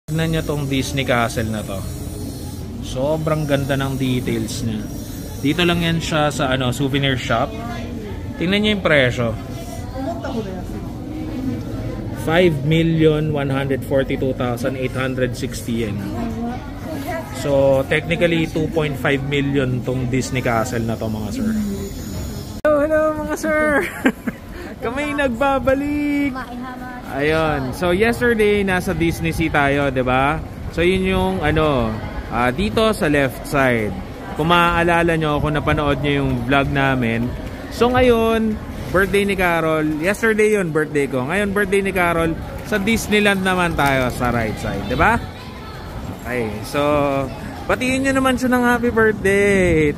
Tignan nyo tong Disney Castle na to. Sobrang ganda ng details niya. Dito lang yan siya sa souvenir shop. Tingnan nyo yung presyo. 5,142,860 yen. So technically 2.5 million tong Disney Castle na to mga sir. Hello mga sir. Kami nagbabalik. Ayun. So yesterday nasa Disney Sea tayo, 'di ba? So yun yung dito sa left side. Kung maaalala nyo kung napanood nyo yung vlog namin. So ngayon, birthday ni Carol. Yesterday yun, birthday ko. Ngayon, birthday ni Carol. Sa Disneyland naman tayo sa right side, 'di ba? Okay. So, batiin nyo naman siya ng happy birthday.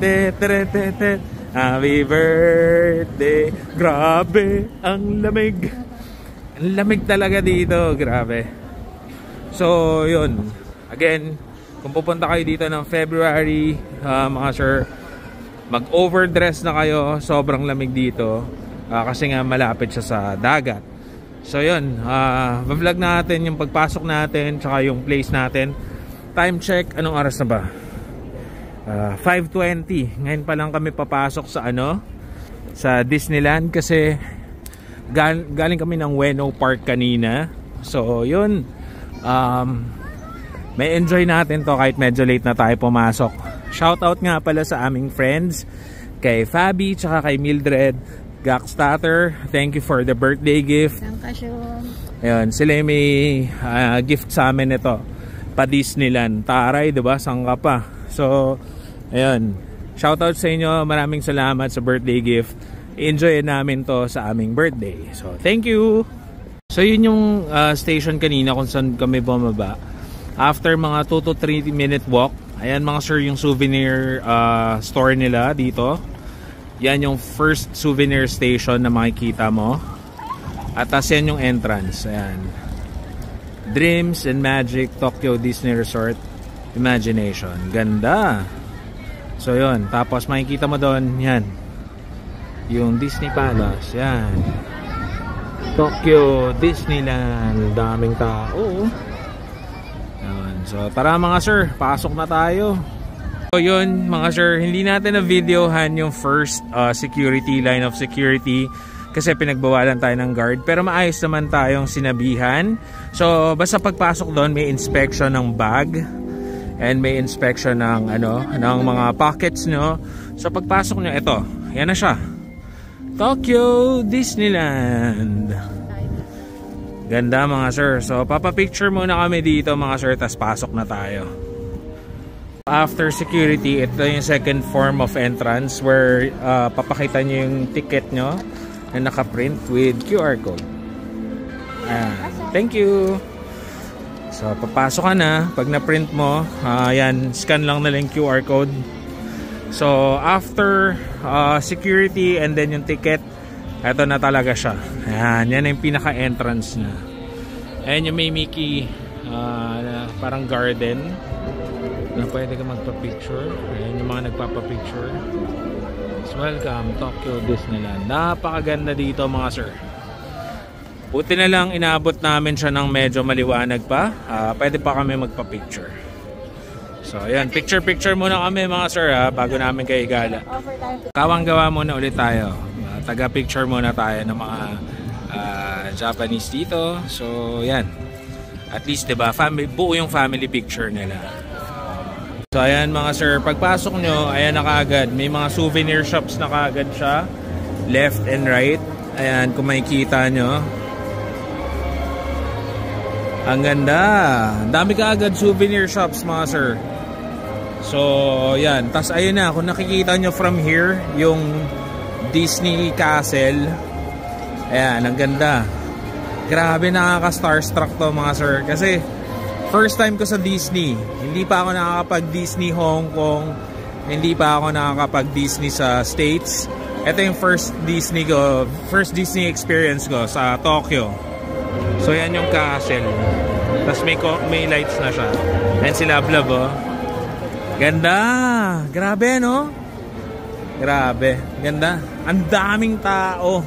Happy birthday. Grabe, ang lamig. Ang lamig talaga dito, grabe. So, yun. Again, kung pupunta kayo dito ng February, mga sir, mag-overdress na kayo. Sobrang lamig dito. Kasi nga malapit siya sa dagat. So, yun. Vlog natin yung pagpasok natin, tsaka yung place natin. Time check, anong oras na ba? 5:20. Ngayon pa lang kami papasok sa sa Disneyland kasi galing kami ng Ueno Park kanina. So yun, may enjoy natin to kahit medyo late na tayo pumasok. Shoutout nga pala sa aming friends, kay Fabi tsaka kay Mildred Gackstatter. Thank you for the birthday gift. Ayun, sila may gift sa amin ito pa Disneyland. Taray, diba? Sangka pa. So, ayun. Shoutout sa inyo. Maraming salamat sa birthday gift. Enjoy namin to sa aming birthday. So, thank you. So, yun yung station kanina kung saan kami bumaba. After mga 2 to 3 minute walk, ayan mga sir yung souvenir store nila dito. Yan yung first souvenir station na makikita mo. At tas yan yung entrance. Ayan. Dreams and Magic Tokyo Disney Resort Imagination. Ganda. So yun. Tapos makikita mo doon, yan, yung Disney Palace. Yan. Tokyo Disneyland. Daming tao. Yan. So tara mga sir, pasok na tayo. So yun mga sir, hindi natin na videohan yung first security, line of security, kasi pinagbawalan tayo ng guard. Pero maayos naman tayong sinabihan. So basta pagpasok doon may inspection ng bag and may inspection ng ng mga pockets nyo. So pagpasok nyo, ito, yan na siya, Tokyo Disneyland. Ganda mga sir. So papapicture muna kami dito mga sir, tas pasok na tayo. After security, ito yung second form of entrance where papakita nyo yung ticket nyo na nakaprint with QR code. Thank you. So papasok ka na. Pag na-print mo, yan, scan lang na lang yung QR code. So after security and then yung ticket, ito na talaga siya. Yan yung pinaka-entrance na. Ayan yung may Mickey parang garden na pwede ka magpa-picture. Ayan yung mga nagpapa-picture. Welcome Tokyo Disneyland. Napakaganda dito mga sir. Buti na lang inaabot namin siya ng medyo maliwanag pa. Pwede pa kami magpa-picture. So ayan, picture muna kami mga sir bago namin kayo igala. Kawang-gawa muna ulit tayo. Taga-picture muna tayo ng mga Japanese dito. So yan. At least diba, buo yung family picture nila. So ayan mga sir, pagpasok nyo, ayan na kaagad, may mga souvenir shops na kaagad siya, left and right. Ayan, kung makikita nyo, ang ganda, dami kaagad souvenir shops mga sir. So ayan, tas ayun na, kung nakikita nyo from here yung Disney Castle, ayan, ang ganda. Grabe, nakaka-starstruck to mga sir, kasi first time ko sa Disney. Hindi pa ako nakakapag-Disney Hong Kong. Hindi pa ako nakakapag-Disney sa States. Ito yung first Disney Disney experience ko sa Tokyo. So yan yung castle. Tapos may lights na siya. And si Lablab, oh. Ganda! Grabe, no? Grabe. Ganda. Ang daming tao,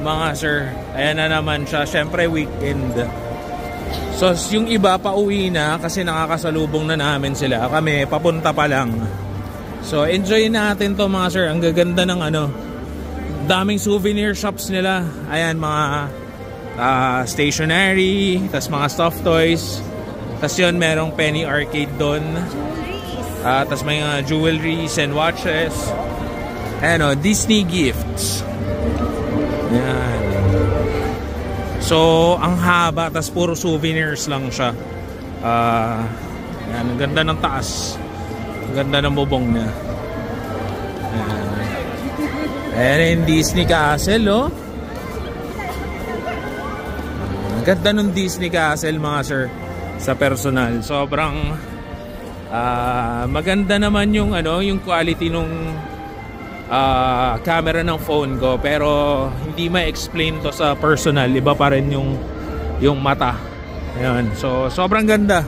mga sir. Ayan na naman siya. Siyempre weekend. So yung iba pa uwi na kasi nakakasalubong na namin sila. Kami papunta pa lang. So enjoy natin to mga sir. Ang gaganda ng ano, daming souvenir shops nila. Ayan, mga stationery, tas mga stuffed toys. Tas yun, merong penny arcade doon. Tas may mga jewelries and watches. Ayan o, Disney gifts. Ayan. So ang haba, tas puro souvenirs lang siya. Ayan, ang ganda ng taas. Ang ganda ng bubong niya. Ayan yung Disney Castle, oh. Ang ganda ng Disney Castle, mga sir, sa personal. Sobrang maganda naman yung ano, yung quality nung camera ng phone ko, pero hindi ma-explain to sa personal. Iba pa rin yung mata. Ayan. So sobrang ganda.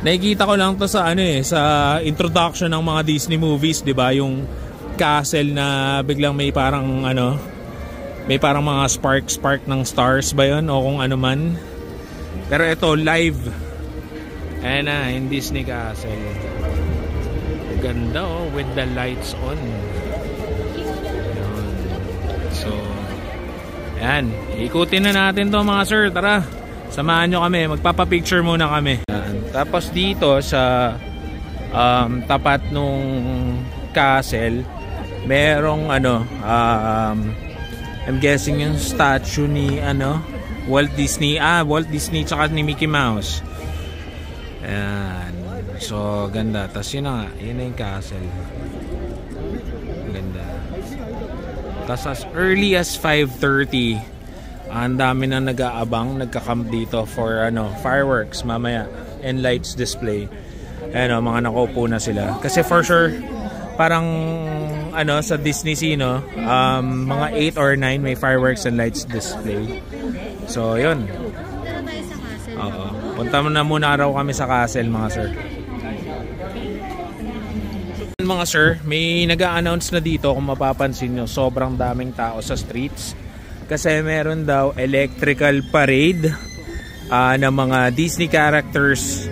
Nakikita ko lang to sa ano sa introduction ng mga Disney movies, 'di ba? Yung castle na biglang may parang ano, may parang mga spark ng stars ba 'yon o kung ano man. Pero ito live. Ayan na, in Disney Castle. Ganda oh, with the lights on. Ayan. So ayan, ikutin na natin to mga sir. Tara, samahan nyo kami, magpapapicture muna kami. Tapos dito sa tapat nung castle, merong ano, I'm guessing yung statue ni ano, Walt Disney tsaka ni Mickey Mouse. Ayan. So ganda. Tapos yun na nga, yun na yung castle. Ganda. Tapos as early as 5:30, ang dami na nag-aabang, nagka-camp dito for ano, fireworks mamaya and lights display. Ayan o, mga nakaupo na sila. Kasi for sure, parang ano, sa Disney Sea, no, mga 8 or 9 may fireworks and lights display. So, yun. Oo. Punta na muna raw kami sa castle, mga sir. Mga sir, may nag-a-announce na dito, kung mapapansin nyo, sobrang daming tao sa streets. Kasi meron daw electrical parade ng mga Disney characters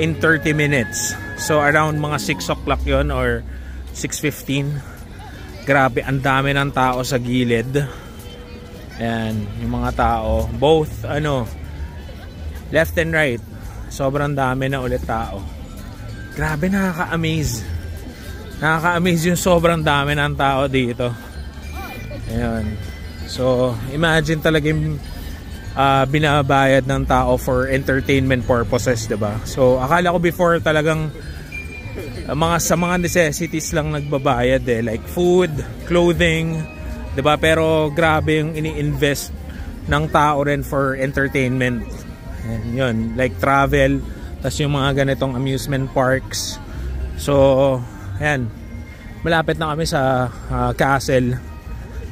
in 30 minutes. So around mga 6 o'clock yun or 6:15. Grabe, ang dami ng tao sa gilid. Ayan, yung mga tao, both ano, left and right. Sobrang dami na ulit tao. Grabe, nakaka-amaze. Nakaka-amaze yung sobrang dami ng tao dito. Ayan. So imagine talaga yung binabayad ng tao for entertainment purposes, 'di ba? So akala ko before talagang sa mga necessities lang nagbabayad like food, clothing, 'di ba? Pero grabe yung ini-invest ng tao rin for entertainment. And yun, like travel, tas yung mga ganitong amusement parks. So ayan, malapit na kami sa castle.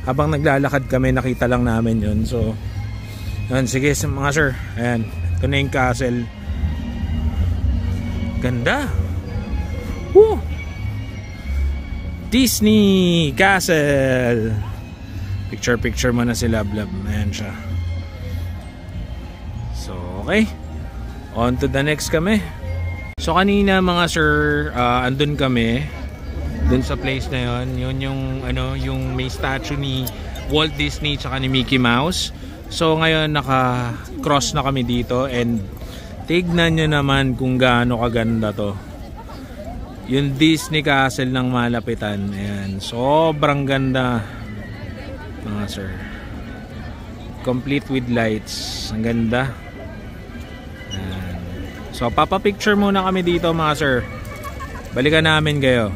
Habang naglalakad kami, nakita lang namin yun. So yan, sige mga sir. Ayan, ito na yung castle. Ganda. Woo! Disney Castle. Picture muna sila, blab. Ayan siya. So okay, on to the next kami. So kanina mga sir, andun kami dun sa place na yon. Yun yung ano, yung may statue ni Walt Disney tsaka ni Mickey Mouse. So ngayon naka-cross na kami dito and tignan nyo naman kung gaano kaganda to. Yung Disney Castle ng malapitan. Ayan, sobrang ganda mga sir. Complete with lights. Ang ganda. Ayan. So papapicture muna kami dito mga sir. Balikan namin kayo.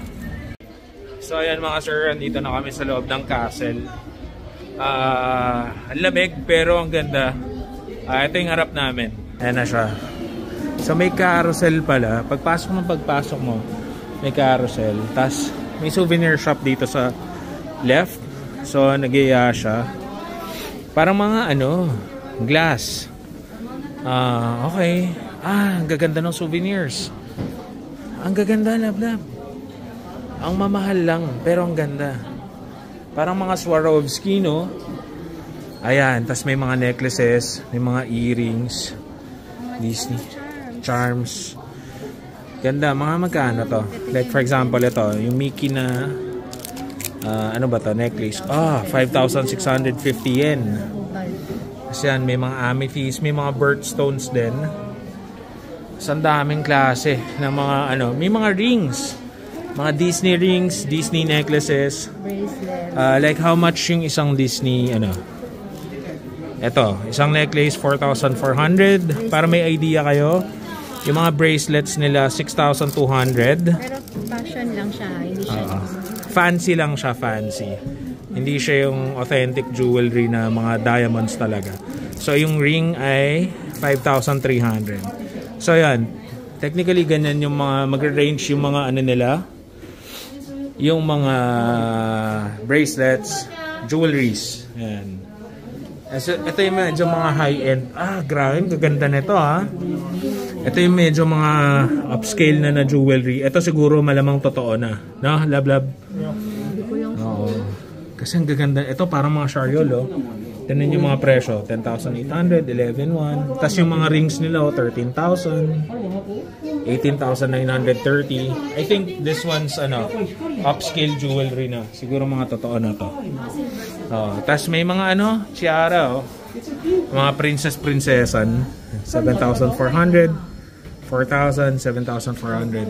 So ayan mga sir, andito na kami sa loob ng castle. Ang lamig pero ang ganda. Ito yung harap namin. Ayan na siya. So may carousel pala. Pagpasok mo, may carousel. Tapos may souvenir shop dito sa left. So nag-iya siya. Parang mga ano, glass. Okay. Ang gaganda ng souvenirs. Ang gaganda, lab. Ang mamahal lang, pero ang ganda. Parang mga Swarovski, no? Ayan, tas may mga necklaces, may mga earrings. Disney. Charms. Ganda. Mga magkano to? Like for example, ito. Yung Mickey na ano ba to? Necklace. 5,650 yen. Kasi yan, may mga amethyst, may mga birthstones din. Ang daming klase ng mga ano. May mga rings. Mga Disney rings, Disney necklaces. Like how much yung isang Disney ano? Ito, isang necklace 4,400 para may idea kayo. Yung mga bracelets nila 6,200. Pero fashion lang siya, hindi siya fancy lang siya, fancy. Hindi siya yung authentic jewelry na mga diamonds talaga. So yung ring ay 5,300. So yan, technically ganyan yung mga magre-range yung mga ano nila. Yung mga bracelets, jewelries. Yan. So, ito yung medyo mga high-end. Grabe, kaganda nito ha. Ito yung medyo mga upscale na jewelry. Ito siguro malamang totoo na. No, lab. Oo. Kasi ang gaganda. Ito parang mga Shariol, oh. Tignan yung mga presyo. 10,800, 11,100. Tapos yung mga rings nila, 13,000. 18,930. I think this one's upscale jewelry na. Siguro mga totoo na to. Tapos may mga tiara, mga princess-princessan. 7,400, 4,000, 7,400.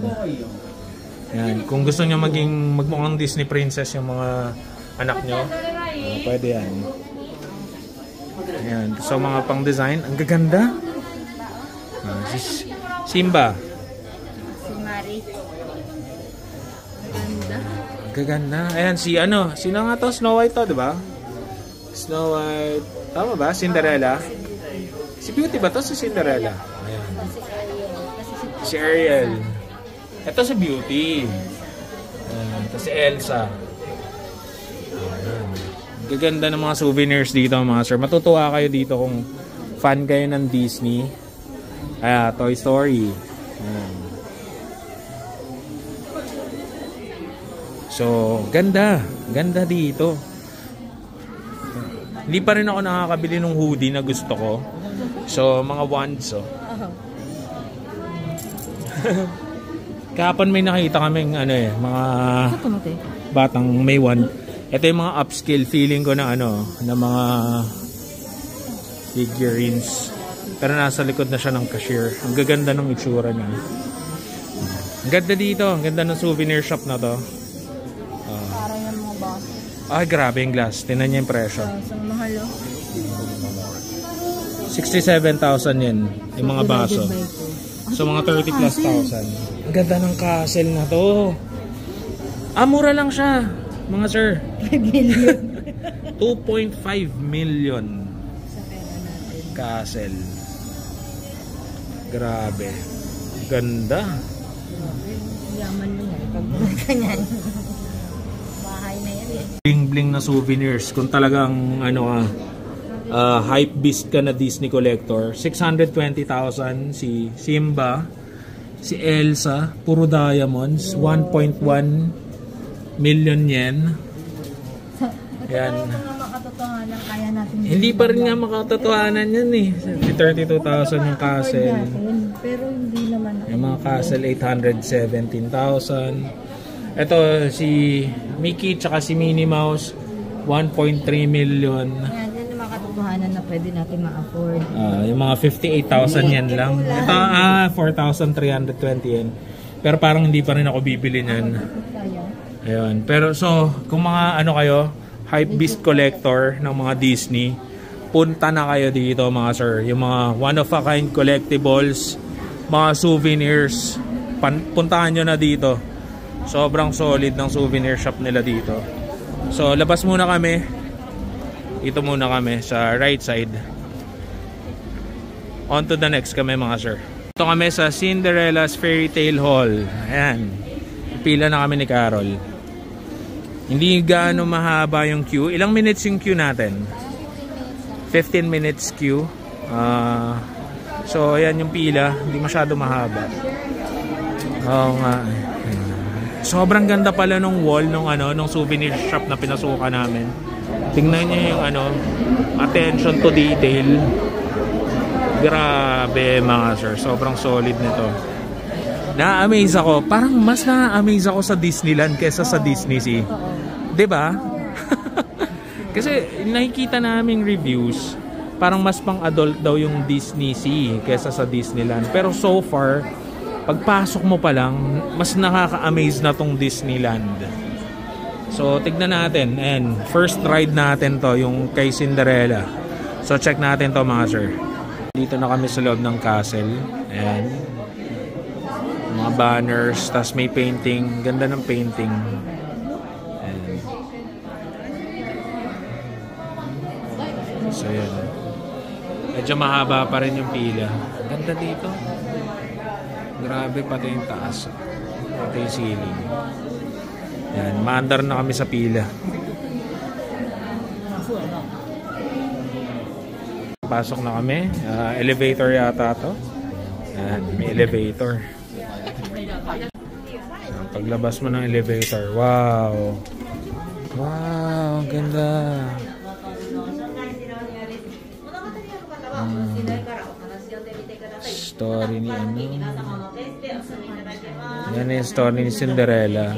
Yan. Kung gusto nyo magmukhang Disney princess yung mga anak nyo, pwede yan. Ayan. So mga pang design, ang gaganda. Simba. Si Mari. Ganda. Gaganda. Ayan, sino nga to? Snow White to, diba? Snow White. Tama ba? Cinderella? Si Beauty ba to? Si Cinderella. Ayan. Si Ariel. Ito si Beauty. Ayan. Ito si Elsa. Ayan. Gaganda ng mga souvenirs dito, mga sir. Matutuwa kayo dito kung fan kayo ng Disney. Toy Story. Ayan. So, ganda. Ganda dito. Hindi pa rin ako nakakabili ng hoodie na gusto ko. So, mga wands, Kahapon may nakita kaming mga batang may wand. Ito yung mga upscale feeling ko na na mga figurines. Pero nasa likod na siya ng cashier. Ang gaganda ng itsura niya. Ang ganda dito. Ang ganda ng souvenir shop na to. Parang yung mga boss. Ay, grabe yung glass. Tingnan niya yung presyo. So, mahal, 67,000 yan. Yung mga baso. So, mga 30 plus thousand. Ang ganda ng castle na to. Mura lang siya, mga sir. 5 million. 2.5 million. Sa pera natin. Castle. Grabe. Ganda. Yaman mo yan. Pag bumaka niyan. Bahay na yan Bling-bling na souvenirs. Kung talagang hype beast ka na Disney collector. 620,000 si Simba, si Elsa, puro diamonds, 1.1 million yen. Yan. Makatotohanan, kaya natin. Hindi pa rin nga makatotohanan yan 32,000 yung castle. Pero hindi naman. Yung mga castle 817,000. Ito si Mickey tsaka si Minnie Mouse 1.3 million. Yan yung makatotohanan na pwede natin ma-afford. Yung mga 58,000 yan lang. Ito 4,320 yen. Pero parang hindi pa rin ako bibili niyan. Ayun. Pero so, kung mga kayo, hype beast collector ng mga Disney, punta na kayo dito mga sir. Yung mga one of a kind collectibles, mga souvenirs, puntahan nyo na dito. Sobrang solid ng souvenir shop nila dito. So, labas muna kami. Ito muna kami sa right side. On to the next kami mga sir. Ito kami sa Cinderella's Fairy Tale Hall. Ayan. Pila na kami ni Carol. Hindi gaano mahaba yung queue. Ilang minutes yung queue natin? 15 minutes queue. So, ayan yung pila. Hindi masyado mahaba. Oo nga. Sobrang ganda pala nung wall nung souvenir shop na pinasukan namin. Tingnan niyo yung attention to detail. Grabe mga sir, sobrang solid nito. Na-amaze ako, parang mas na-amaze ako sa Disneyland kaysa sa Disney Sea. 'Di ba? Kasi nakikita naming reviews, parang mas pang-adult daw yung Disney Sea kaysa sa Disneyland. Pero so far, pagpasok mo pa lang, mas nakaka-amaze na tong Disneyland. So, tignan natin. And first ride natin to, yung kay Cinderella. So, check natin to mga sir. Dito na kami sa loob ng castle. And mga banners, tas may painting. Ganda ng painting. And so, yan. Medyo mahaba pa rin yung pila. Ganda dito. Grabe, pati yung taas. Pati yung ceiling. Yan, maandar na kami sa pila. Pasok na kami. Elevator yata to. Yan, may elevator. Paglabas mo ng elevator, wow. Wow, ganda. Story ni ano. Yan yung story ni Cinderella.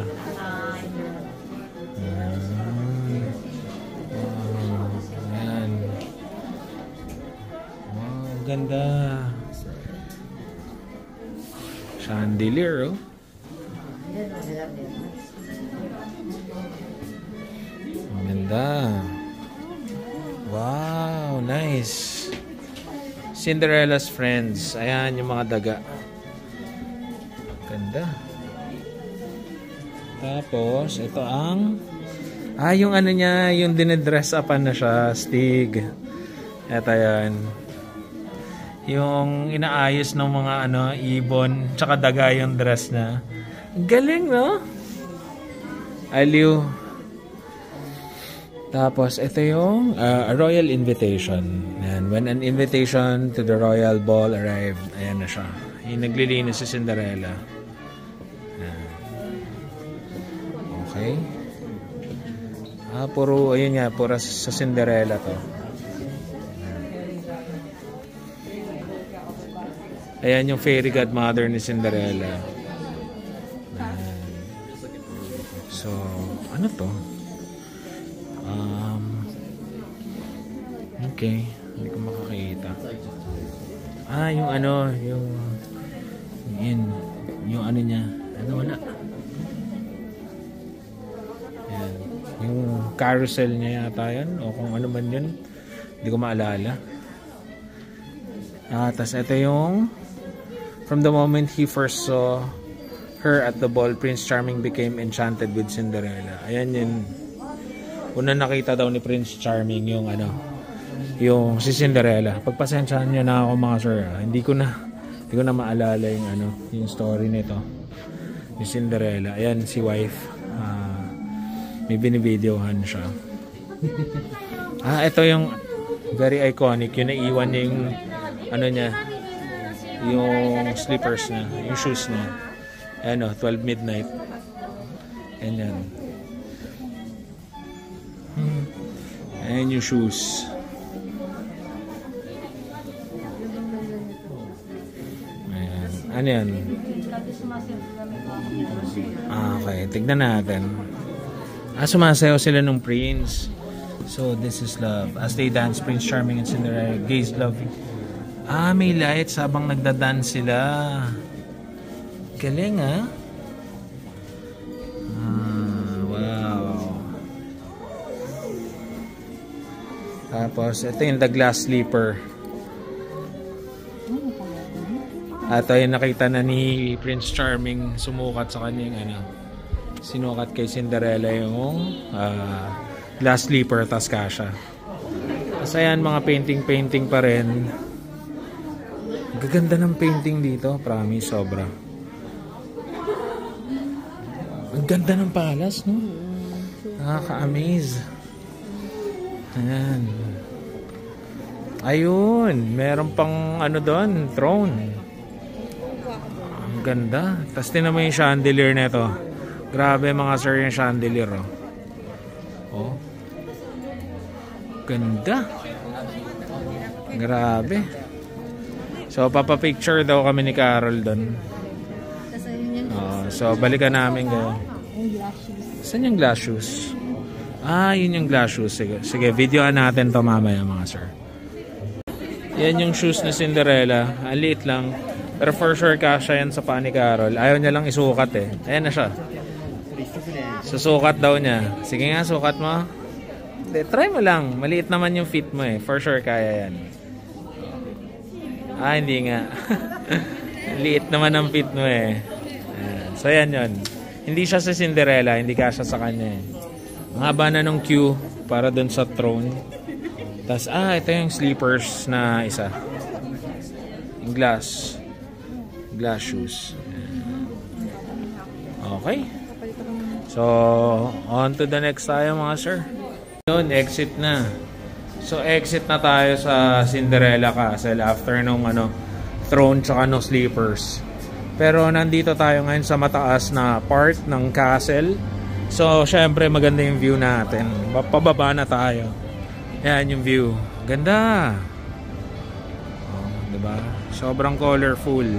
Yan. Wow, ganda. Chandelier, oh. Ganda. Wow, nice. Cinderella's friends. Ayan yung mga daga. Ganda. Tapos, ito ang yung ano niya, yung dinedress upan na siya, Stig. Ito yan. Yung inaayos ng mga ibon, tsaka daga yung dress na. Galing, no? Aliw. Tapos, ito yung a royal invitation. And when an invitation to the royal ball arrived, ayan na siya. Yung naglilinis si Cinderella. Ayan. Okay. Puro, ayun nga, puro sa Cinderella to. Ayan yung fairy godmother ni Cinderella. Ayan. So, ano to? Okay, hindi ko makakita. Yung yung ano niya. Wala. Ayan. Yung carousel niya yata yan, o kung ano man yun. Hindi ko maalala. Tas ito yung from the moment he first saw her at the ball, Prince Charming became enchanted with Cinderella. Ayan yun. Una nakita daw ni Prince Charming yung yung si Cinderella. Pagpasensyahan niyo na ako mga sir. Hindi ko na maalala yung story nito. Ni Cinderella. Ayan si wife. May binivideohan siya. Ito yung very iconic. Yung naiwan niya yung niya. Yung slippers niya. Yung shoes niya. Ayan 12 midnight. Ayan yan. Ayan yung shoes. Ayan. Ano yan? Okay. Tignan natin. Sumasayaw sila nung prince. So, this is love. As they dance, Prince Charming and Cinderella gaze loving. May lights habang nagdadance sila. Galing, wow. Tapos, ito yung the glass slipper. At yung nakita na ni Prince Charming sumukat sa kanyang sinukat kay Cinderella yung glass slipper, tas kasha. Tapos ayan, mga painting pa rin. Gaganda ng painting dito, promise, sobra. Ang ganda ng palace, no? Nakaka-amaze. Ayan. Ayun, meron pang doon, throne. Ang ganda. Tapos tinan mo yung chandelier nito. Grabe mga sir yung chandelier, oh. Ganda. Grabe. So papapicture daw kami ni Carol doon. Tapos yun So balikan namin kayo. yung glass shoes. Saan yung glass shoes? Yun yung glass shoes. Sige, videoan natin to mamaya mga sir. Yan yung shoes ni Cinderella. Ang liit lang. Pero for sure kasha yan sa paa ni Carol. Ayaw niya lang isukat eh. Ayan na siya. Susukat daw niya. Sige nga, sukat mo. Try mo lang. Maliit naman yung feet mo eh. For sure kaya yan. Hindi nga. Liit naman ang feet mo eh. So yan yun. Hindi siya sa Cinderella. Hindi kasha sa kanya eh. Ang haba na nung queue para dun sa throne. Tapos ito yung sleepers na isa. Yung glass shoes. Okay. So on to the next tayo mga sir. Yun, exit na. So exit na tayo sa Cinderella Castle after nung throne tsaka no sleepers. Pero nandito tayo ngayon sa mataas na part ng castle. So syempre maganda yung view natin. Pababa na tayo. Yan yung view. Ganda. Diba? Sobrang colorful.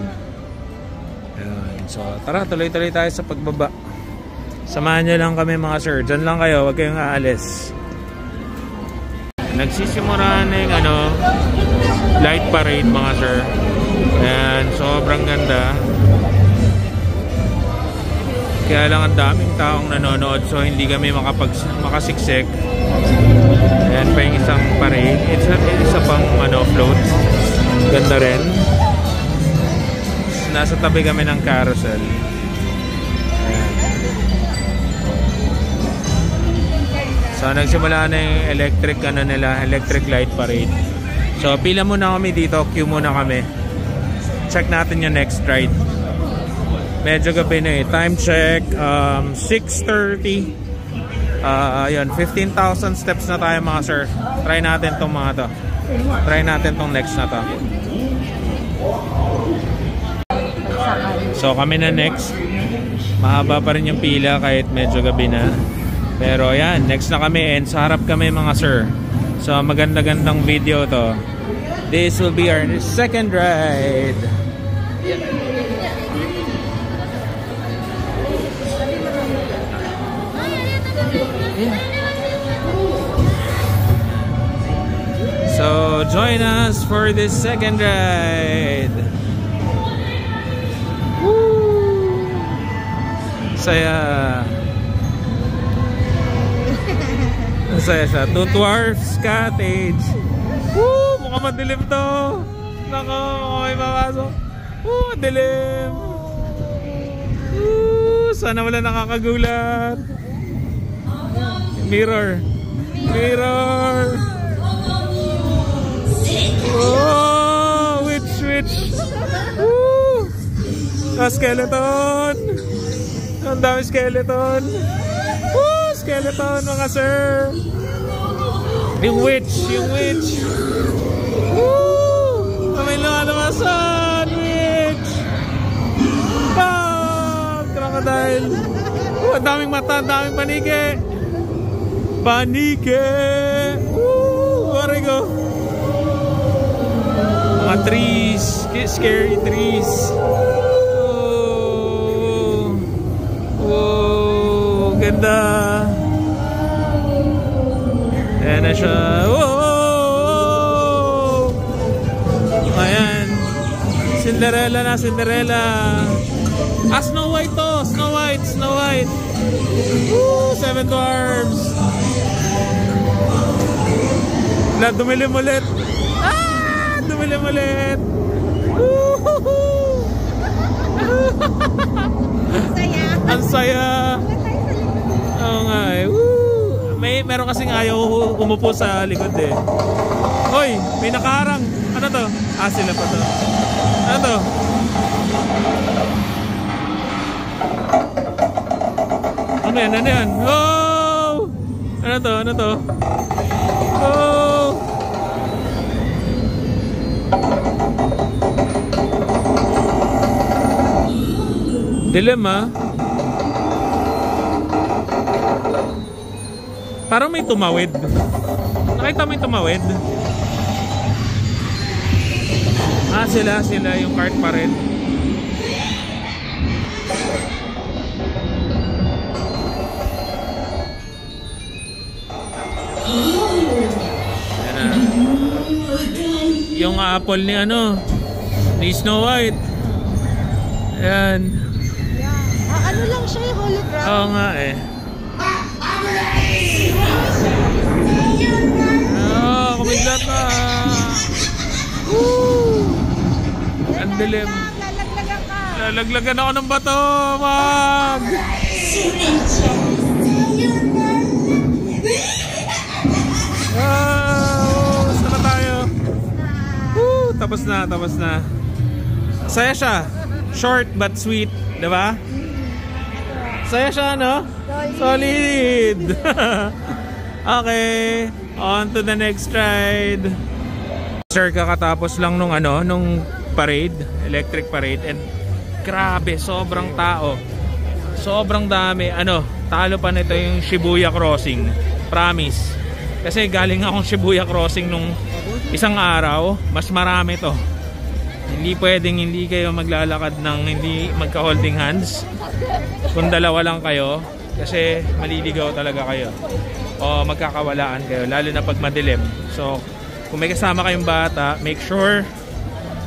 Yan. So tara, tuloy-tuloy tayo sa pagbaba. Samahan nyo lang kami mga sir. Diyan lang kayo, huwag kayong aalis. Nagsisimula na yung light parade mga sir. Ayan, sobrang ganda. Kaya lang ang daming taong nanonood, so hindi kami makasiksik. Ayan pa yung isang parade. Isa pang float. Ganda rin. Nasa tabi kami ng carousel. Ayan. So nagsimula na yung electric light parade. So pila muna kami dito, queue muna kami. Check natin yung next ride. Medyo gabi na eh. Time check 6:30. Ayun, 15,000 steps na tayo mga sir. Try natin tong mga to. Try natin tong next na to. So kami na next. Mahaba pa rin yung pila kahit medyo gabi na. Pero yan, next na kami and sa harap kami mga sir. So maganda-gandang video to. This will be our second ride. So join us for this second ride. Woo! Saya. Saya siya. Two Dwarfs Cottage. Woo! Mukhang madilim to. Nako, may mapasok. Woo! Madilim. Woo! Sana wala nakakagulat. Mirror. Oh, witch. Woo! Skeleton. Ang dami skeleton. Woo! Skeleton mga sir. Yung witch. Woo! May lumalabasan. Witch. Crocodile. Ang daming mata, ang daming panike. Woo! Warigo. Mga trees. Scary trees. Oh, ganda. Ayan na siya. Oh! Ayan. Cinderella. Snow White to. Snow White. Woo! Seven Dwarfs. Dumilim ulit. Ang saya. Oo nga eh. Meron kasing ayaw umupo sa likod eh. Hoy, may nakaharang. Ano to? Sila pa to. Ano to? Ano yan? Oh! Ano to? Oh! Dilemma. Parang may tumawid. Nakita mo yung tumawid? Ah, sila yung cart pa rin. Ayan na. Yung apple ni ano, ni Snow White. Ayan. Ano lang siya yung hologram? Oo nga eh. Oh, kumidlat na. Woo! Ang dilim. Lalaglagan ka. Lalaglagan ako ng bato. Wag! Wow! Saan na tayo? Woo! Tapos na. Saya siya. Short but sweet. Diba? Saya siya, no? Solid! Okay. On to the next ride. Sir, kakatapos lang nung parade, electric parade, and grabe, sobrang tao. Sobrang dami. Talo pa nito yung Shibuya Crossing. Promise. Kasi galing akong Shibuya Crossing nung isang araw, mas marami to. Hindi pwedeng hindi kayo maglalakad ng hindi magka-holding hands. Kung dalawa lang kayo, kasi maliligaw talaga kayo. O magkakawalaan kayo, lalo na pag madilim. So, kung may kasama kayong bata, make sure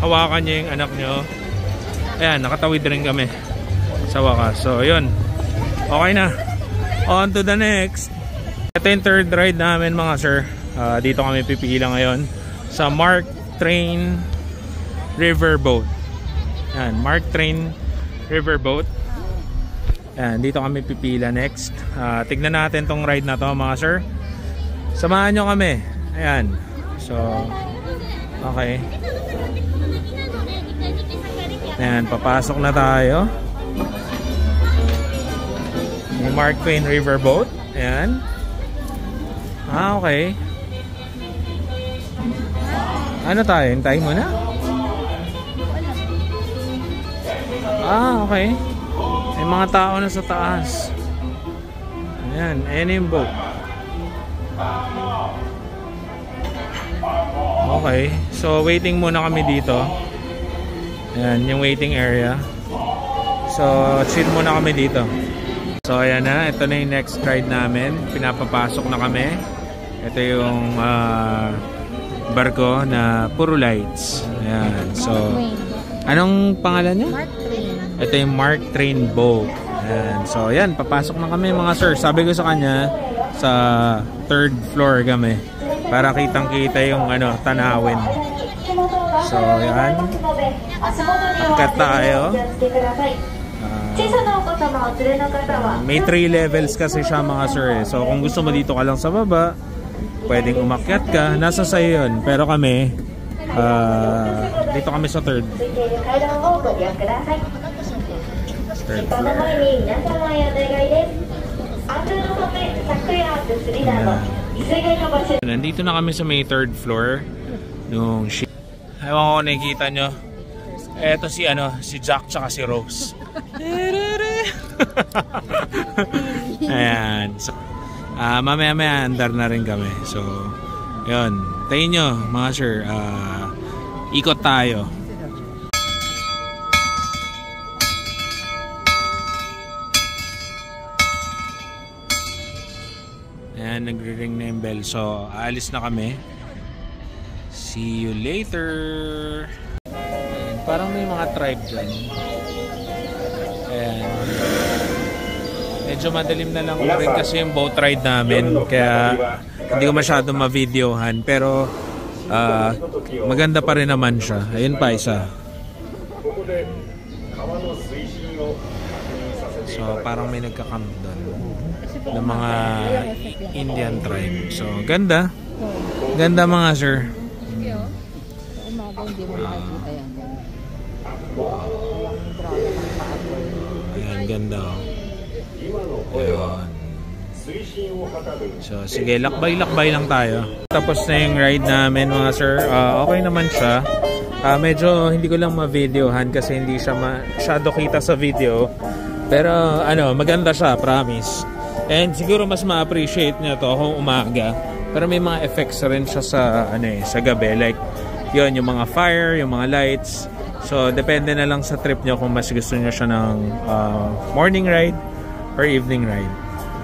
hawakan nyo yung anak nyo. Ayan, nakatawid rin kami sa wakas. So, yun. Okay na. On to the next. Ito yung third ride namin, mga sir. Dito kami pipila ngayon sa Mark Train Riverboat. Ayan, Mark Train Riverboat. Ayan, dito kami pipila next. Tignan natin tong ride na to, mga sir. Samahan nyo kami. Ayan. So, okay. Ayan, papasok na tayo. Yung Mark Twain Riverboat. Ayan. Okay. Ano tayo? Hintayin mo na? Okay. May mga tao na sa taas. Ayan, any boat. Okay, so waiting muna kami dito. Ayan, yung waiting area. So, chill muna kami dito. So, ayan na, ito na yung next ride namin. Pinapapasok na kami. Ito yung barko na puro lights. Ayan, so anong pangalan niya? Mark Train. Ito yung Mark Train Boat. Ayan. So, ayan. Papasok na kami, mga sir. Sabi ko sa kanya, sa third floor kami. Para kitang-kita yung tanawin. So, ayan. Angkat tayo. May 3 levels kasi siya, mga sir. So, kung gusto mo dito ka lang sa baba, pwedeng umakyat ka. Nasa sa'yo yun. Pero kami, dito kami sa third floor. Nandito na kami sa may third floor nung ship. Ewan ko nakikita nyo. Eto si Jack tsaka si Rose. Ayan. So, mamaya andar na rin kami. So, yun. Tayo nyo, mga sir. Ikot tayo. Ayan, nagre-ring na yung bell. So, aalis na kami. See you later. Ayan, parang may mga tribe dyan. Ayan. Medyo madilim na lang rin kasi yung boat ride namin. Kaya hindi ko masyado ma-videohan. Pero maganda pa rin naman siya. Ayun pa isa. So, parang may nagka-camp doon ng mga Indian tribe. So, ganda. Ganda, mga sir. Ayan, ganda. Ayan. So, sige, lakbay-lakbay lang tayo. Tapos na yung ride namin, mga sir. Okay naman siya. Medyo hindi ko lang ma-videohan kasi hindi siya masyado kita sa video. Pero, maganda siya, promise. And siguro mas ma-appreciate niyo to kung umaga. Pero may mga effects rin siya sa sa gabi, like yun, yung mga fire, yung mga lights. So depende na lang sa trip nyo kung mas gusto nyo siya ng morning ride or evening ride.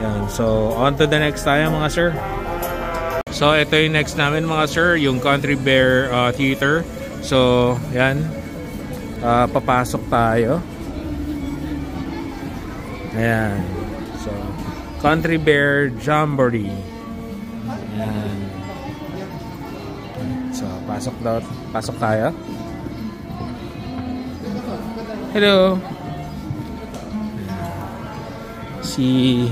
Yan. So on to the next tayo mga sir. So ito yung next namin mga sir, yung Country Bear Theater. So yan, papasok tayo. Ayan. So Country Bear Jamboree. Ayan. So pasok tayo. Hello. Si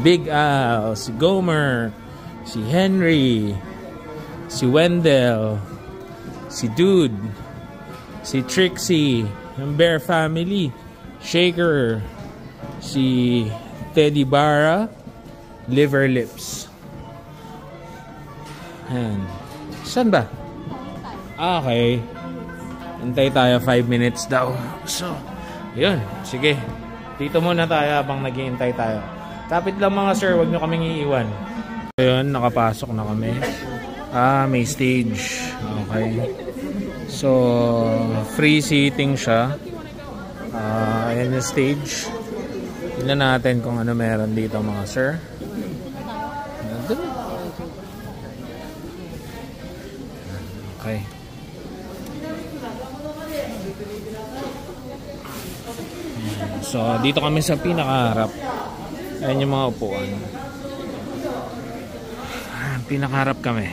Big Al, si Gomer, si Henry, si Wendell, si Dude, si Trixie, yung Bear Family, Shaker, si Teddy Barra, Liver Lips. Ayan. Saan ba? Okay. Hintay tayo 5 minutes daw. So, yun. Sige. Dito muna tayo habang naghihintay tayo. Kapit lang mga sir, wag nyo kaming iiwan. So, yun. Nakapasok na kami. May stage. Okay. So, free seating siya. Ayan yung stage. Tignan natin kung ano meron dito mga sir. Okay. So, dito kami sa pinakaharap. Ayan yung mga upuan. Pinakaharap kami.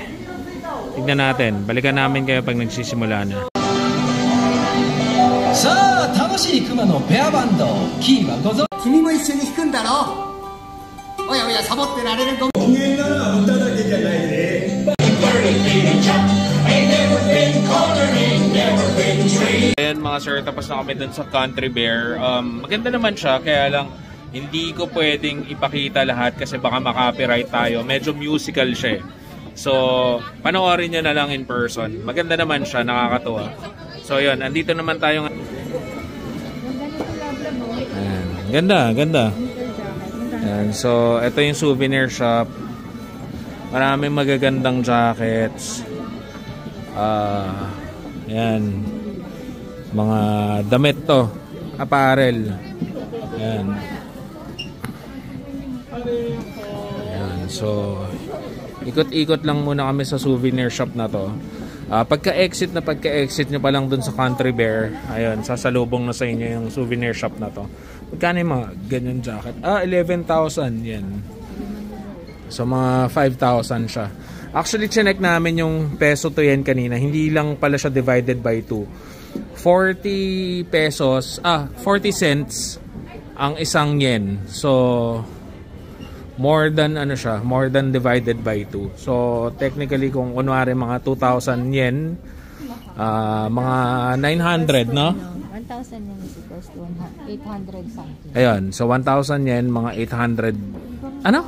Tignan natin. Balikan namin kayo pag nagsisimula na. Sa, 楽しい熊のペアバンド、キーはご存知。君も一緒に弾くんだろ。おやおや、サボってられるご。音源なら歌だけじゃないで。Ayan mga sir, tapos na kami dun sa Country Bear. Maganda naman siya, kaya lang hindi ko pwedeng ipakita lahat kasi baka makopyright tayo. Medyo musical siya. So, panoorin nyo na lang in person. Maganda naman siya, nakakatuwa. So yun, andito naman tayo. Ayan, ganda, ganda. Ayan, so ito yung souvenir shop. Maraming magagandang jackets. Ayan. Mga damit to. Apparel. Ayan. Ayan. So, ikot-ikot lang muna kami sa souvenir shop na to. Pagka-exit nyo pa lang dun sa Country Bear, ayun, sasalubong na sa inyo yung souvenir shop na to. Magkano yung mga ganyan jacket? 11,000 yan. So, mga 5,000 siya. Actually, chinek namin yung peso to yen kanina. Hindi lang pala siya divided by 2. 40 pesos, 40 cents ang isang yen. So, more than ano siya, more than divided by 2. So, technically, kung kunwari mga 2,000 yen, mga 900, no? 1,000 yen is equals to 800 something. Ayun, so 1,000 yen, mga 800, ano?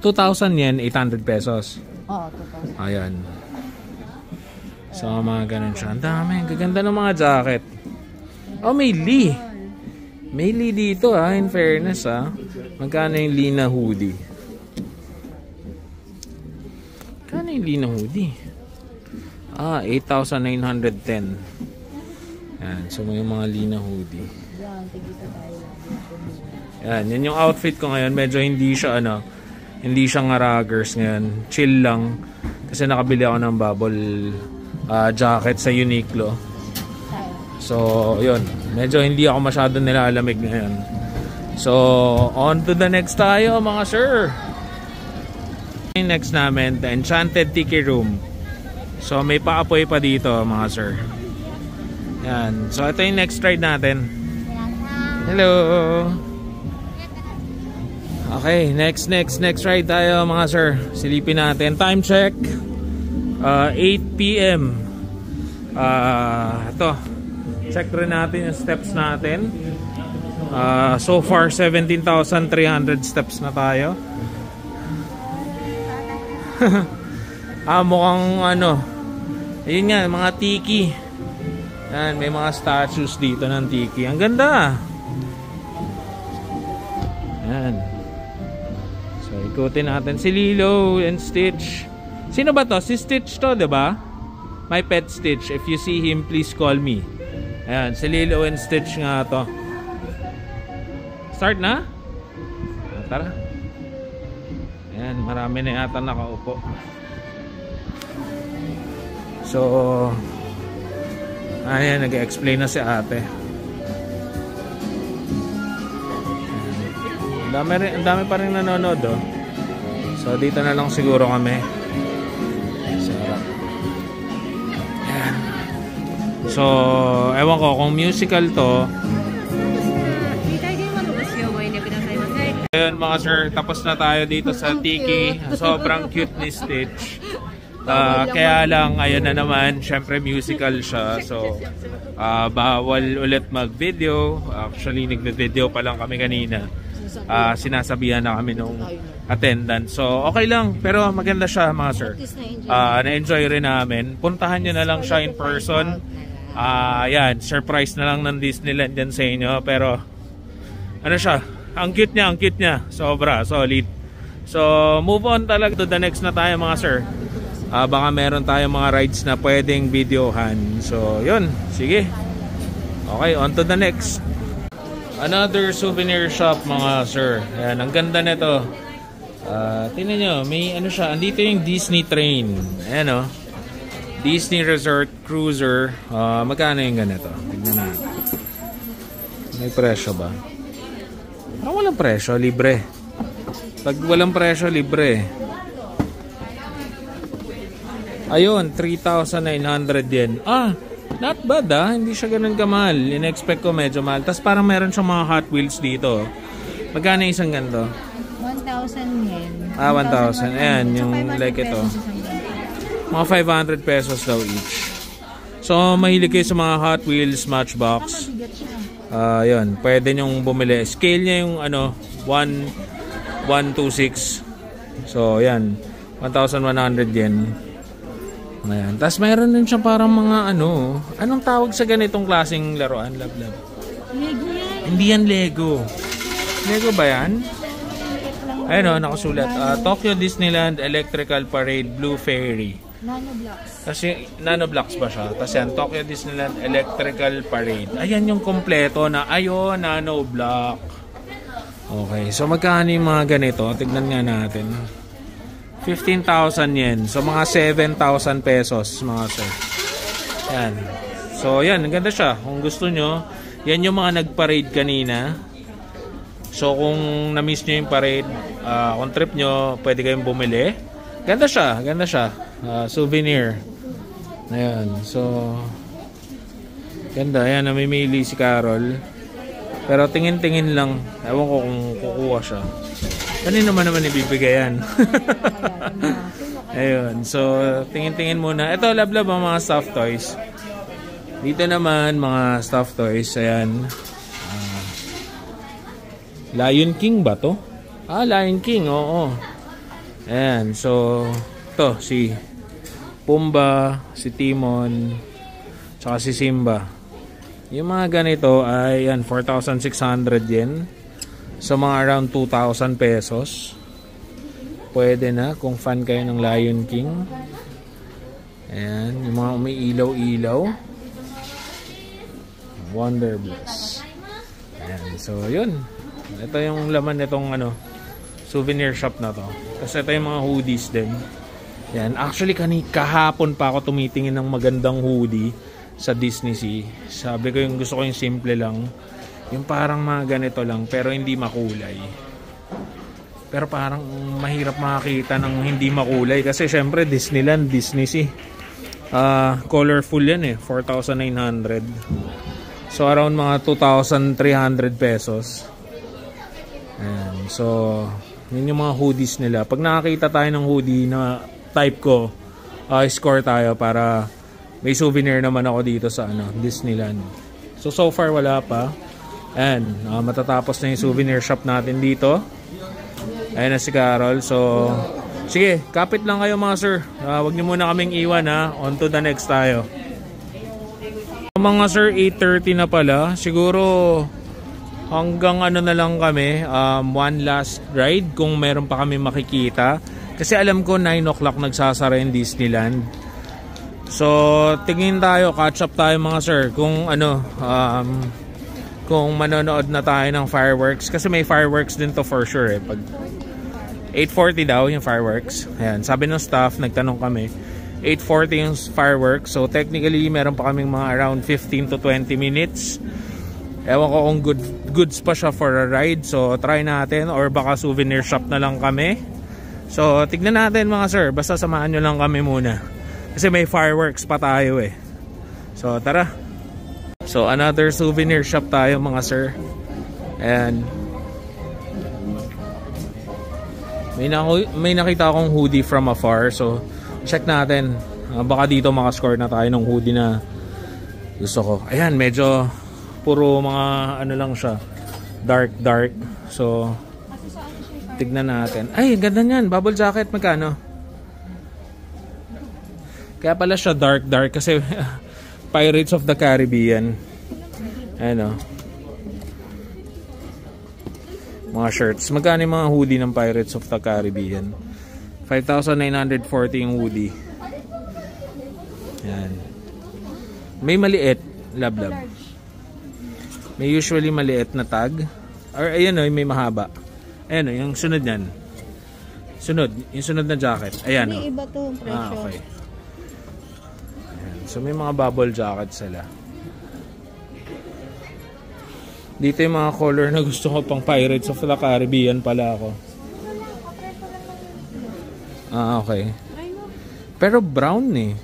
2,000 yen, 800 pesos. Oo, 2,000. Ayan. So, mga ganun siya. Ang dami. Gaganda ng mga jacket. Oh, may Lee. May Lee dito, in fairness, Magkano yung Lee na hoodie? Magkano yung Lee na hoodie? 8,910. Ayan. So, may mga Lee na hoodie. Ayan. Yan yung outfit ko ngayon. Medyo hindi siya, hindi siya ngaraggers ngayon. Chill lang. Kasi nakabili ako ng bubble jacket sa Uniqlo. So, yun. Medyo hindi ako masyado nilalamig ngayon. So, on to the next tayo mga sir. Next namin, the Enchanted Tiki Room. So, may paapoy pa dito mga sir. Yan. So, ito yung next ride natin. Hello! Okay, next ride tayo mga sir. Silipin natin. Time check. 8 p.m. Ito. Check rin natin yung steps natin. So far, 17,300 steps na tayo. Mukhang ayun nga, mga tiki. Yan, may mga statues dito ng tiki. Ang ganda. Yan. So, ikutin natin si Lilo and Stitch. Sino ba to? Si Stitch to, diba? My Pet Stitch. If you see him, please call me. Ayan, si Lilo and Stitch nga to. Start na? Tara. Ayan, marami na yata nakaupo. So, ayan, nag-explain na si ate. Ang dami pa rin nanonood, oh. So, dito na lang siguro kami. Sarap. Ayan. So, ewan ko, kung musical to. Ayun mga sir, tapos na tayo dito sa Tiki. Sobrang cute ni Stitch. Kaya lang, ayun na naman, syempre musical siya. So, bawal ulit mag-video. Actually, nagbe-video pa lang kami kanina. Sinasabihan na kami nung attendant. So, okay lang. Pero maganda siya mga sir. Na-enjoy rin namin. Puntahan nyo na lang siya in person. Yan, surprise na lang ng Disneyland dyan sa inyo. Pero, ano siya? Ang cute niya. Sobra, solid. So, move on talaga to the next na tayo mga sir. Baka meron tayong mga rides na pwedeng videohan. So, yun. Sige. Okay, on to the next. Another souvenir shop mga sir. Ayan, ang ganda nito. Tingnan nyo, may ano siya. Andito yung Disney train. Ayan o. Disney Resort Cruiser. Magkano yung ganito? Tingnan natin. May presyo ba? Parang walang presyo, libre. Pag walang presyo, libre. Ayun, 3,900 yen. Not bad hindi siya ganun kamahal. In-expect ko medyo mahal. Tapos parang meron siyang mga Hot Wheels dito. Magkano isang ganito? 1,000 yen. 1,000. Ayan, yung like ito. Mga 500 pesos daw each. So, mahilig kayo sa mga Hot Wheels, Matchbox. Yun, pwede nyong bumili. Scale niya yung 1:6. So, yan. 1,100 yen. Ayan. Tapos mayroon din siya parang mga anong tawag sa ganitong klaseng laruan, Love? Lego yan. Hindi yan Lego. Lego ba yan? Ayun nakasulat. Tokyo Disneyland Electrical Parade Blue Fairy. Nanoblocks. Kasi nanoblocks ba siya? Tapos yan, Tokyo Disneyland Electrical Parade. Ayan yung kompleto na nanoblock. Okay, so magkano yung mga ganito? Tignan nga natin. 15,000 yen. So mga 7,000 pesos mga sir. Yan. So yan, ganda siya. Kung gusto nyo, yan yung mga nag-parade kanina. So kung na-miss nyo yung parade, kung trip nyo, pwede kayong bumili. Ganda siya. Souvenir. Ayan. So ganda. Ayan, namimili si Carol. Pero tingin-tingin lang. Ewan ko kung kukuha siya. Kanino naman ibibigay yan. Ayun. So, tingin-tingin muna. Ito, Love, mga stuffed toys. Dito naman, mga stuffed toys. Ayan. Lion King ba to? Lion King. Oo. Ayan. So, ito, si Pumbaa, si Timon, tsaka si Simba. Yung mga ganito ay 4,600 yen. So mga around 2,000 pesos. Pwede na kung fan kayo ng Lion King. Ayan, yung mga umiilaw-ilaw. Wonder Bliss. Ayan, so yun. Ito yung laman nitong souvenir shop na to. Kasi ito yung mga hoodies din. Ayan, actually kahapon pa ako tumitingin ng magandang hoodie sa Disney Sea. Sabi ko yung gusto ko yung simple lang. Yung parang mga ganito lang pero hindi makulay. Pero parang mahirap makakita ng hindi makulay kasi syempre Disneyland, Disney Sea. Colorful yan 4,900. So around mga 2,300 pesos. Ayan. So yun yung mga hoodies nila. Pag nakakita tayo ng hoodie na type ko, score tayo para may souvenir naman ako dito sa Disneyland. So far wala pa. And matatapos na yung souvenir shop natin dito. Ayan na si Carol. So sige, kapit lang kayo mga sir. Wag niyo muna kaming iwan On to the next tayo. Mga sir, 8:30 na pala. Siguro hanggang na lang kami. One last ride kung meron pa kami makikita. Kasi alam ko 9 o'clock nagsasara yung Disneyland. So, tingin tayo, catch up tayo mga sir, kung ano, kung manonood na tayo ng fireworks. Kasi may fireworks din to for sure eh. Pag 8:40 daw yung fireworks. Ayan, sabi ng staff, nagtanong kami, 8:40 yung fireworks. So, technically, meron pa kaming mga around 15 to 20 minutes. Ewan ko kung goods pa siya for a ride. So, try natin. Or baka souvenir shop na lang kami. So, tignan natin mga sir. Basta samahan nyo lang kami muna. Kasi may fireworks pa tayo eh. So, tara. So, another souvenir shop tayo mga sir. And may nakita akong hoodie from afar. So, check natin. Baka dito makascore na tayo ng hoodie na gusto ko. Ayan, medyo puro mga ano lang siya, dark. So tignan natin. Ay, ganda niyan, bubble jacket, magkano? Kaya pala siya dark kasi Pirates of the Caribbean. Ano, mga shirts. Magkano yung mga hoodie ng Pirates of the Caribbean? 5,940 yung hoodie. Yan. May maliit, lab. May usually maliit na tag. Or ayan o, may mahaba. Ayan o, yung sunod yan. Yung sunod na jacket. Ayan o. May iba to presyo. Okay. Ayan. So may mga bubble jacket sila. Dito yung mga color na gusto ko, pang Pirates of the Caribbean pala ako. Okay. Pero brown eh.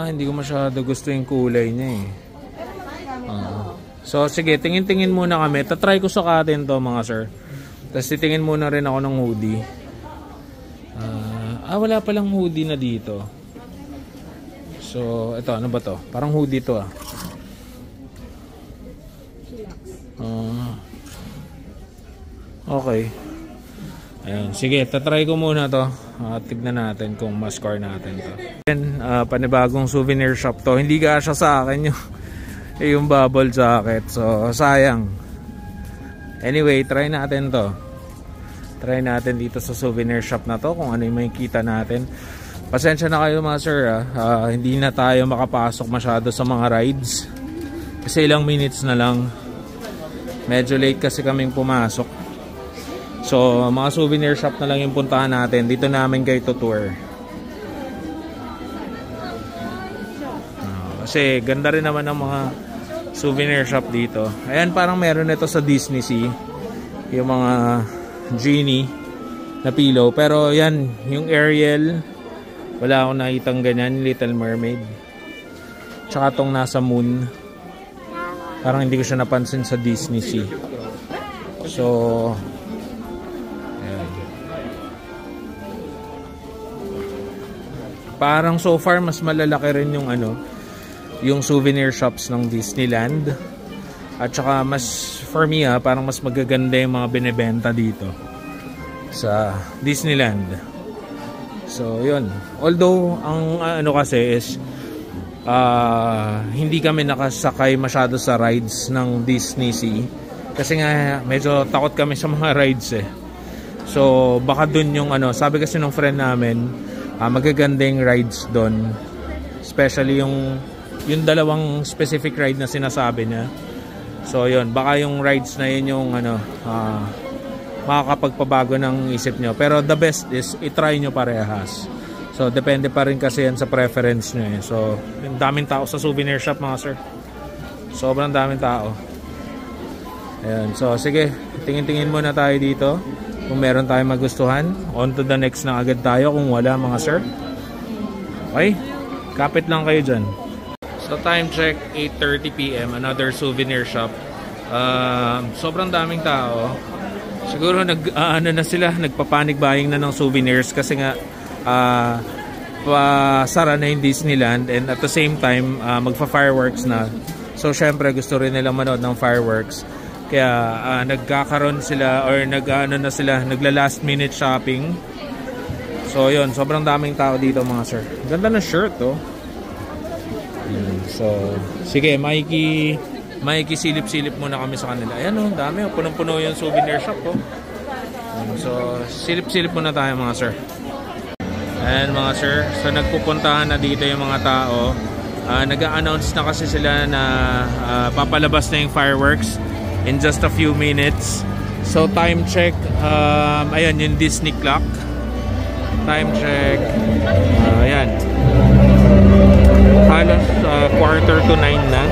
Hindi ko masyado gusto yung kulay niya eh. So sige, tingin-tingin muna kami. Tatry ko sukatin to mga sir. Tapos titingin muna rin ako ng hoodie. Wala palang hoodie na dito. So ito, ano ba to? Parang hoodie to ah. Okay. Ayun, sige, tatry ko muna to. Tignan natin kung ma-score natin to. Then, panibagong souvenir shop to. Hindi kasya sa akin yung bubble jacket. So, sayang. Anyway, try natin to. Try natin dito sa souvenir shop na to kung ano yung makikita natin. Pasensya na kayo mga sir. Hindi na tayo makapasok masyado sa mga rides. Kasi ilang minutes na lang. Medyo late kasi kaming pumasok. So, mga souvenir shop na lang yung puntahan natin. Dito namin kayo tour. Kasi ganda rin naman ng mga souvenir shop dito. Ayan, parang meron ito sa Disney Sea. Yung mga genie na pillow. Pero yan, yung Ariel, wala akong nakitang ganyan. Little Mermaid. Tsaka tong nasa moon. Parang hindi ko siya napansin sa Disney Sea. So, ayan. Parang so far mas malalaki rin yung yung souvenir shops ng Disneyland. At saka mas, for me parang mas magaganda yung mga binibenta dito sa Disneyland. So yun, although ang kasi is hindi kami nakasakay masyado sa rides ng Disney Sea kasi nga medyo takot kami sa mga rides eh. So baka dun yung sabi kasi ng friend namin, magaganda yung rides dun, especially yung dalawang specific ride na sinasabi niya. So yun, baka yung rides na yun yung makakapagpabago ng isip nyo. Pero the best is itry nyo parehas. So depende pa rin kasi yan sa preference nyo eh. So yung daming tao sa souvenir shop mga sir. Sobrang daming tao. Ayan, so sige, tingin-tingin muna tayo dito. Kung meron tayong magustuhan, on to the next na agad tayo. Kung wala mga sir, okay, kapit lang kayo dyan. So time check, 8:30 PM, another souvenir shop. Sobrang daming tao. Siguro nagpa-panic buying na ng souvenirs kasi nga pasara na yung Disneyland, and at the same time magfa-fireworks na. So syempre gusto rin nila manood ng fireworks. Kaya nagkakaroon sila or nagla last minute shopping. So yun, sobrang daming tao dito mga sir. Ganda ng shirt oh. So, sige, silip-silip muna kami sa kanila. Ayan o, dami o, punong-puno yung souvenir shop o. So, silip-silip muna tayo mga sir. Ayan mga sir, so nagpupuntahan na dito yung mga tao. Nag-a-announce na kasi sila na papalabas na yung fireworks in just a few minutes. So time check, ayan yung Disney clock. Time check, ayan. Halos 8:45 na.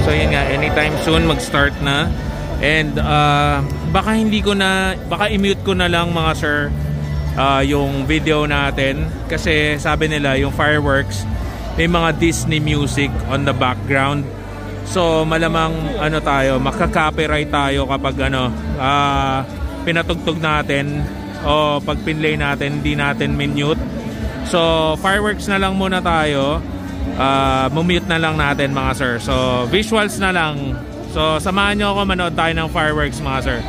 So yun nga, anytime soon mag-start na. And baka i-mute ko na lang mga sir yung video natin. Kasi sabi nila yung fireworks may mga Disney music on the background. So malamang makaka-copyright tayo kapag pinatugtog natin o pag pinlay natin, hindi natin minute. So fireworks na lang muna tayo. Mumute na lang natin mga sir. So visuals na lang. So samahan nyo ako, manood tayo ng fireworks mga sir.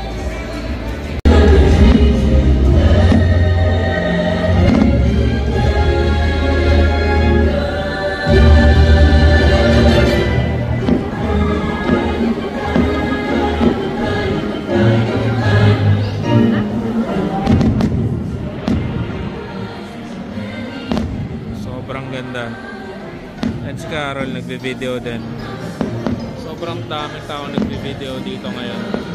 Sobrang ganda. And si Carol nagbe-video din. Sobrang daming tao nagbe-video dito ngayon.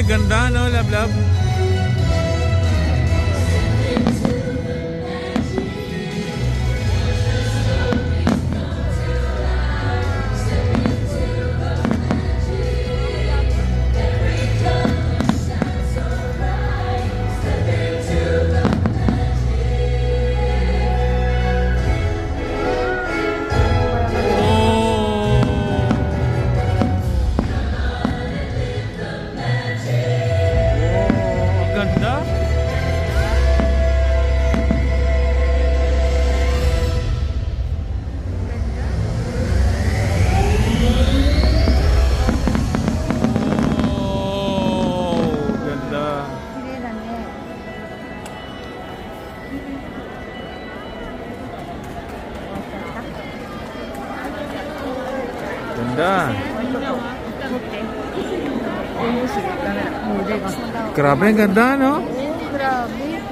Ganda no, love. Ganda. Grabe, ang ganda, no? Grabe.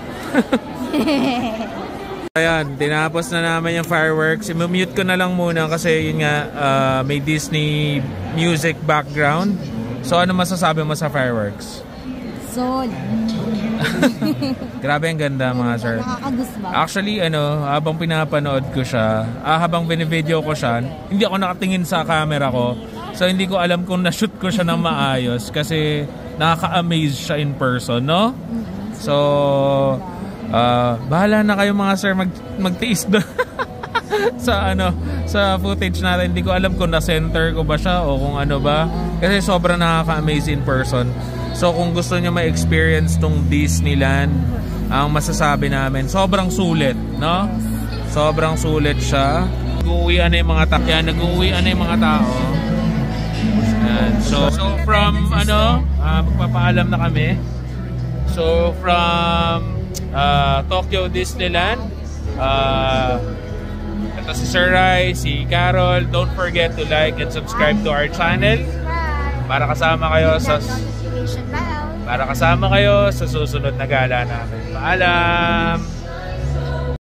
Ayan, tinapos na namin yung fireworks. I-mute ko na lang muna kasi yun nga, may Disney music background. So ano masasabi mo sa fireworks? Sol. Grabe ang ganda mga sir. Nakakagusbang. Actually, habang pinapanood ko siya, habang binivideo ko siya, hindi ako nakatingin sa camera ko. So hindi ko alam kung na-shoot ko siya ng maayos kasi nakaka-amaze siya in person, no? So, bahala na kayo mga sir magtiis doon sa footage natin. Hindi ko alam kung na-center ko ba siya o kung ano ba. Kasi sobrang nakaka-amaze in person. So kung gusto niyo ma-experience tong Disneyland, ang masasabi namin, sobrang sulit, no? Sobrang sulit siya. Nag-uwian na yung mga tao. Nag-uwian na yung mga tao. So from magpapaalam na kami. So from Tokyo Disneyland, ito si Sir Rai, si Carol. Don't forget to like and subscribe to our channel para kasama kayo sa susunod na gala namin. Paalam!